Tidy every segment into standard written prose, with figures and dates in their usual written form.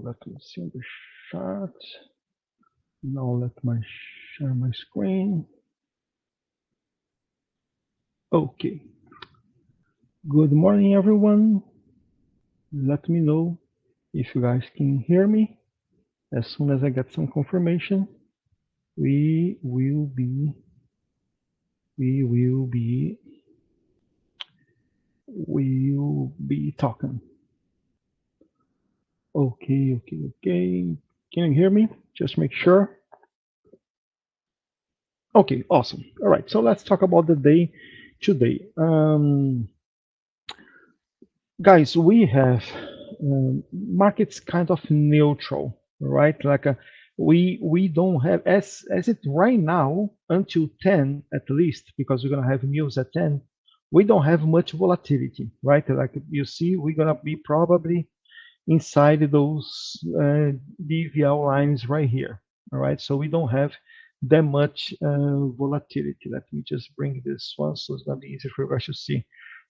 let me see on the chart. Now let me share my screen. Okay. Good morning, everyone. Let me know if you guys can hear me. As soon as I get some confirmation, we will be talking. Okay. Can you hear me? Just make sure. Okay, awesome. All right, so let's talk about the day today. Guys, we have markets kind of neutral, right? Like we don't have as it right now until 10 at least, because we're gonna have news at 10. We don't have much volatility, right? Like you see, we're gonna be probably inside those DVL lines right here. All right, so we don't have that much volatility. Let me just bring this one so it's gonna be easier for you guys to see.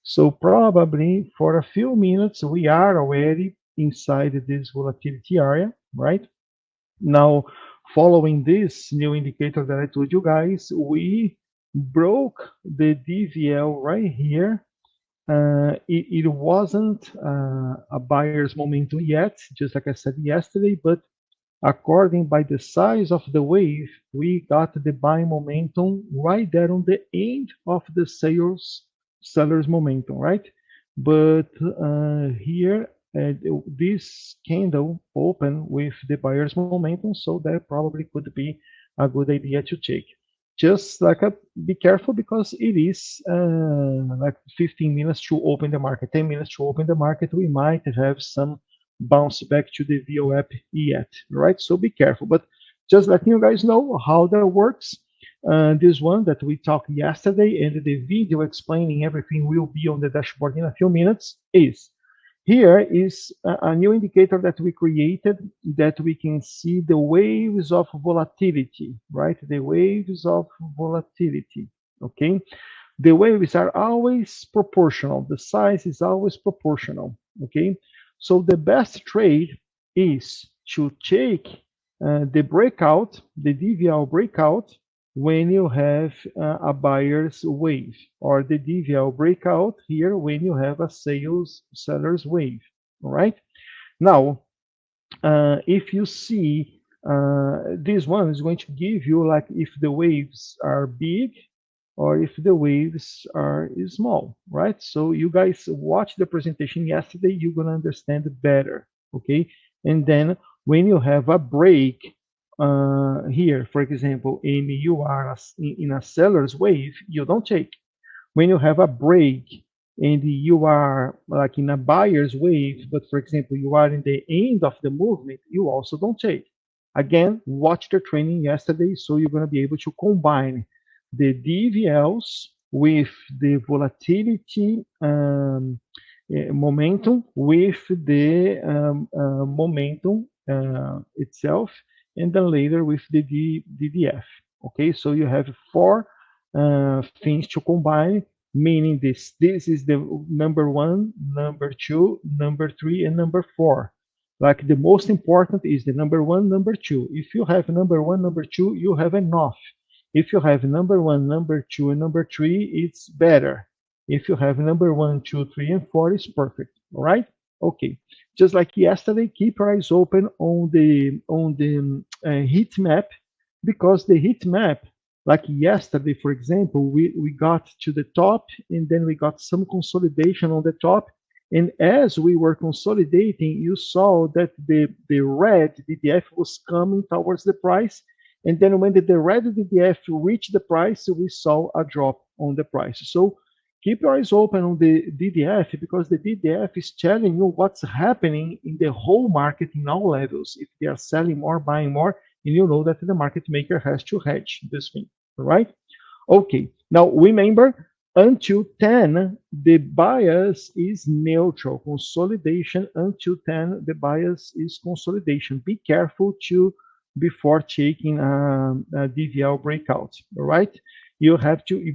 So probably for a few minutes we are already inside this volatility area, right? Now, following this new indicator that I told you guys, we broke the DVL right here. It wasn't a buyer's momentum yet, just like I said yesterday, but according by the size of the wave, we got the buying momentum right there on the end of the seller's momentum, right? But here, this candle open with the buyer's momentum, so that probably could be a good idea to take. Just like be careful, because it is like 15 minutes to open the market, 10 minutes to open the market. We might have some bounce back to the VOAP yet, right? So be careful. But just letting you guys know how that works. This one that we talked yesterday, and the video explaining everything will be on the dashboard in a few minutes. Here is a new indicator that we created, that we can see the waves of volatility, right? The waves of volatility, okay? The waves are always proportional. The size is always proportional, okay? So the best trade is to take the breakout, the DVL breakout, when you have a buyer's wave, or the DVL breakout here when you have a seller's wave. All right. Now, if you see this one is going to give you like if the waves are big or if the waves are small, right? So you guys watched the presentation yesterday, you're gonna understand better, okay? And then when you have a break here, for example, and you are in a seller's wave, you don't take. When you have a break and you are like in a buyer's wave, but for example, you are in the end of the movement, you also don't take. Again, watch the training yesterday, so you're going to be able to combine the DVLs with the volatility momentum with the momentum itself, and then later with the DDF. Okay, so you have four things to combine, meaning this is the number one, number two, number three, and number four. Like the most important is the number one, number two. If you have number one, number two, you have enough. If you have number one, number two, and number three, it's better. If you have number one, two, three, and four, it's perfect. All right. Okay. Just like yesterday, keep your eyes open on the heat map, because the heat map, like yesterday, for example, we got to the top, and then we got some consolidation on the top. And as we were consolidating, you saw that the red DDF was coming towards the price. And then when the red DDF reached the price, we saw a drop on the price. So keep your eyes open on the DDF, because the DDF is telling you what's happening in the whole market in all levels. If they are selling more, buying more, and you know that the market maker has to hedge this thing, all right? Okay, now remember, until 10, the bias is neutral. Consolidation until 10, the bias is consolidation. Be careful before taking a DVL breakout, all right? You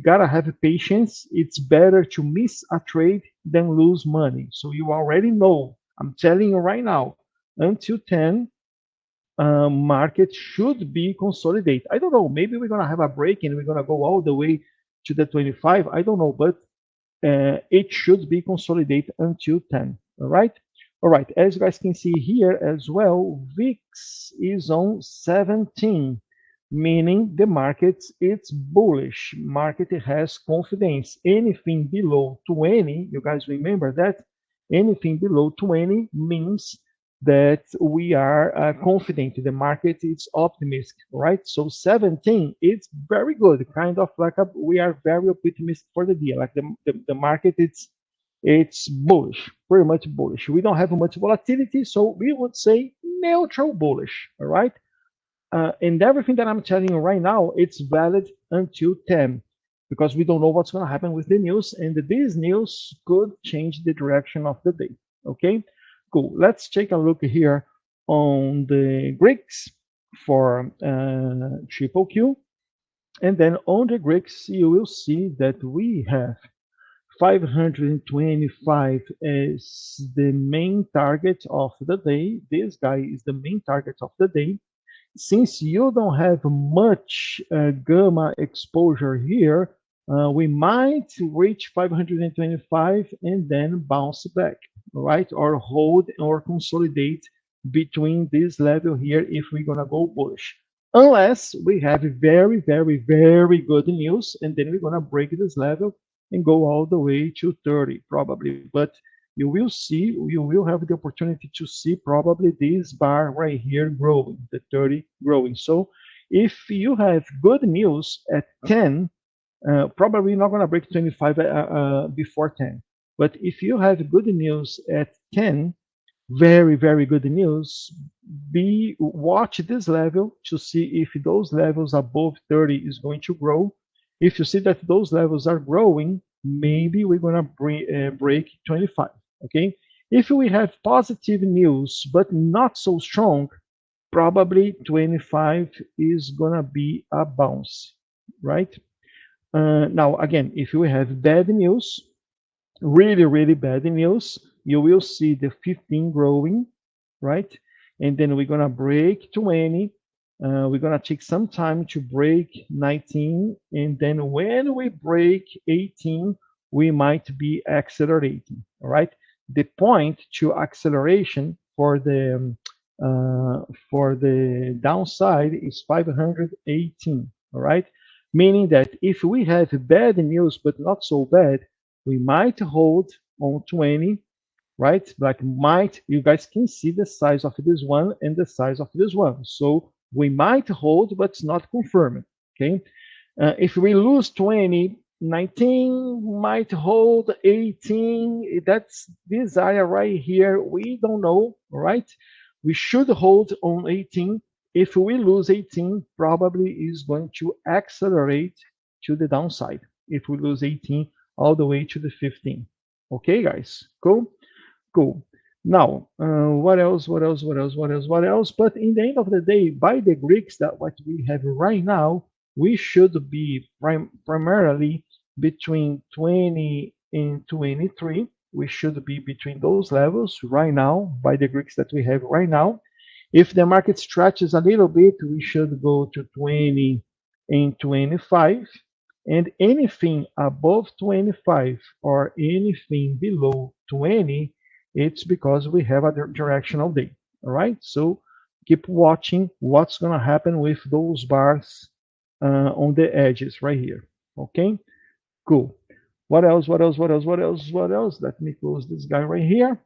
gotta have patience. It's better to miss a trade than lose money. So you already know, I'm telling you right now, until 10, market should be consolidated. I don't know, maybe we're going to have a break and we're going to go all the way to the 25. I don't know, but it should be consolidated until 10. All right. All right. As you guys can see here as well, VIX is on 17, meaning the market it's bullish. Market has confidence. Anything below 20, you guys remember that? Anything below 20 means that we are confident. The market is optimistic, right? So 17, it's very good, kind of like we are very optimistic for the deal. Like the market, it's bullish, pretty much bullish. We don't have much volatility, so we would say neutral bullish, all right? And everything that I'm telling you right now, it's valid until 10, because we don't know what's going to happen with the news, and this news could change the direction of the day. Okay, cool. Let's take a look here on the Greeks for triple Q, and then on the Greeks you will see that we have 525 as the main target of the day. This guy is the main target of the day. Since you don't have much gamma exposure here, we might reach 525 and then bounce back, right? Or hold or consolidate between this level here if we're gonna go bullish. Unless we have very, very, very good news, and then we're gonna break this level and go all the way to 30 probably. But you will see, you will have the opportunity to see probably this bar right here growing, the 30 growing. So if you have good news at 10, probably not going to break 25 before 10. But if you have good news at 10, very, very good news, watch this level to see if those levels above 30 is going to grow. If you see that those levels are growing, maybe we're going to break 25. Okay, if we have positive news but not so strong, probably 25 is gonna be a bounce, right? Now again, if we have bad news, really, really bad news, you will see the 15 growing, right? And then we're gonna break 20. We're gonna take some time to break 19, and then when we break 18, we might be accelerating. All right. The point to acceleration for the downside is 518. All right, meaning that if we have bad news but not so bad, we might hold on 20, right? Like might, you guys can see the size of this one and the size of this one. So we might hold, but it's not confirmed. Okay, if we lose 20, 19 might hold 18. That's this area right here. We don't know, right? We should hold on 18. If we lose 18, probably is going to accelerate to the downside. If we lose 18 all the way to the 15. Okay, guys, cool, cool. Now, what else? What else? What else? What else? What else? But in the end of the day, by the Greeks, that what we have right now, we should be primarily between 20 and 23. We should be between those levels right now by the Greeks that we have right now. If the market stretches a little bit, we should go to 20 and 25. And anything above 25 or anything below 20, it's because we have a directional day. All right. So keep watching what's going to happen with those bars on the edges right here. Okay. Cool. What else? What else? What else? What else? What else? Let me close this guy right here.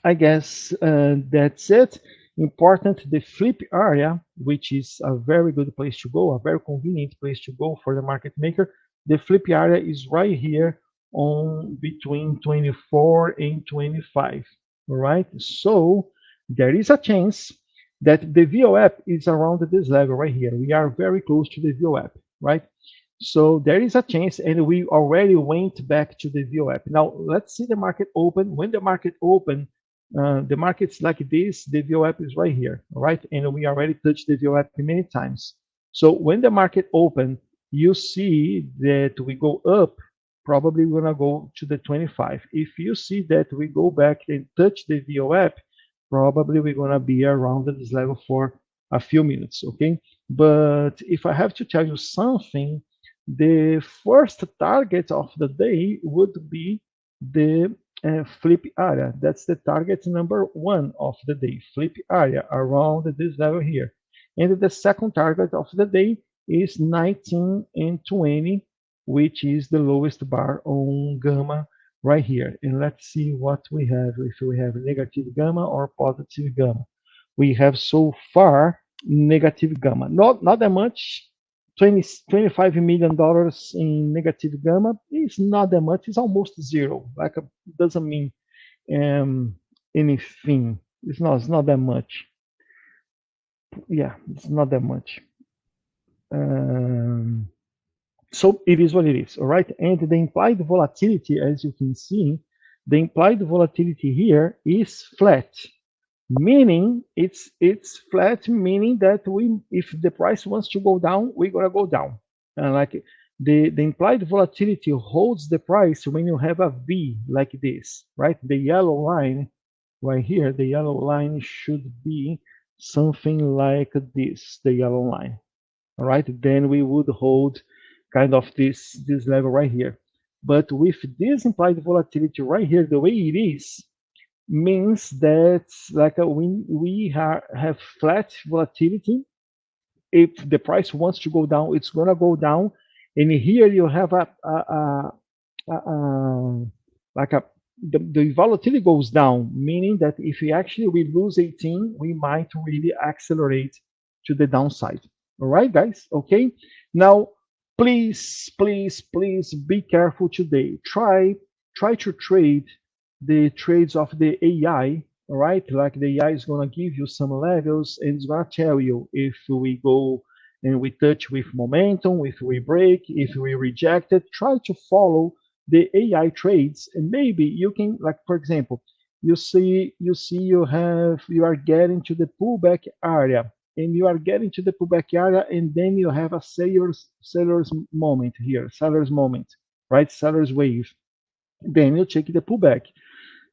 I guess that's it. Important, the flip area, which is a very good place to go, a very convenient place to go for the market maker. The flip area is right here on between 24 and 25. All right. So there is a chance that the VWAP is around this level right here. We are very close to the VWAP, right? So there is a chance, and we already went back to the VWAP. Now let's see the market open. When the market open, the market's like this, the VWAP is right here, all right? And we already touched the VWAP many times. So when the market open, you see that we go up, probably we're gonna go to the 25. If you see that we go back and touch the VWAP, probably we're gonna be around this level for a few minutes, okay? But if I have to tell you something, the first target of the day would be the flip area. That's the target number one of the day, flip area around this level here. And the second target of the day is 19 and 20, which is the lowest bar on gamma right here. And let's see what we have, if we have negative gamma or positive gamma. We have so far negative gamma. Not that much. $25 million in negative gamma is not that much. It's almost zero. Like it doesn't mean anything. It's not that much. Yeah, it's not that much. So it is what it is, all right? And the implied volatility, as you can see, the implied volatility here is flat, meaning it's flat, meaning that if the price wants to go down, we're gonna go down. And like the implied volatility holds the price when you have a V like this, right? The yellow line right here, the yellow line should be something like this, the yellow line. All right, then we would hold kind of this level right here. But with this implied volatility right here, the way it is, means that like we have flat volatility. If the price wants to go down, it's gonna go down. And here you have the volatility goes down, meaning that if we lose 18, we might really accelerate to the downside. All right, guys. Okay. Now, please be careful today. Try to trade the trades of the AI. All right, like the AI is gonna give you some levels and it's gonna tell you if we go and we touch with momentum, if we break, if we reject it. Try to follow the AI trades, and maybe you can, like for example, you are getting to the pullback area, and you are getting to the pullback area, and then you have a seller's moment here, seller's moment, right? Seller's wave. Then you take the pullback.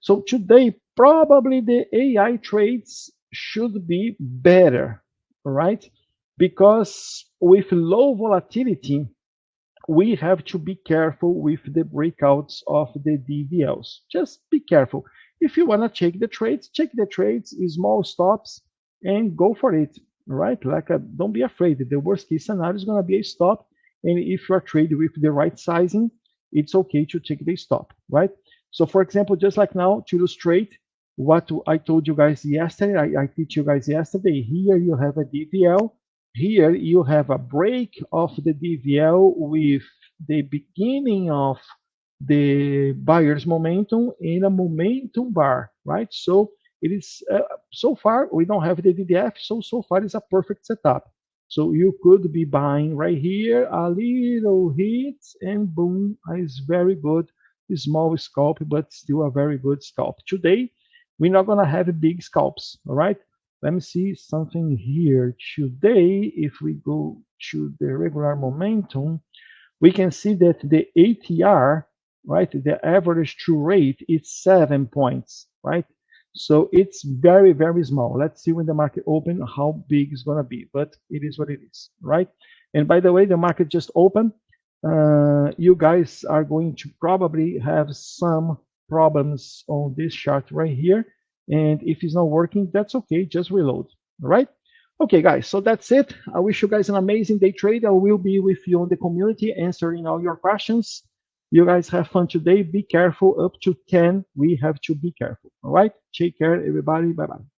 So today, probably the AI trades should be better, right? Because with low volatility, we have to be careful with the breakouts of the DVLs. Just be careful. If you want to check the trades, small stops, and go for it, right? Like, don't be afraid. The worst case scenario is going to be a stop. And if you are trading with the right sizing, it's okay to take the stop, right? So for example, just like now, to illustrate what I told you guys yesterday, I teach you guys yesterday, here you have a DVL. Here you have a break of the DVL with the beginning of the buyer's momentum in a momentum bar, right? So it is, so far we don't have the DDF, so far it's a perfect setup. So you could be buying right here, a little hit, and boom, it's very good. Small scalp, but still a very good scalp. Today, we're not gonna have big scalps, all right? Let me see something here. Today, if we go to the regular momentum, we can see that the ATR, right, the average true rate is 7 points, right? So it's very, very small. Let's see when the market open how big it's gonna be, but it is what it is, right? And by the way, the market just opened. You guys are going to probably have some problems on this chart right here. And if it's not working, that's okay. Just reload. All right. Okay, guys. So that's it. I wish you guys an amazing day trade. I will be with you on the community answering all your questions. You guys have fun today. Be careful. Up to 10, we have to be careful. All right. Take care, everybody. Bye-bye.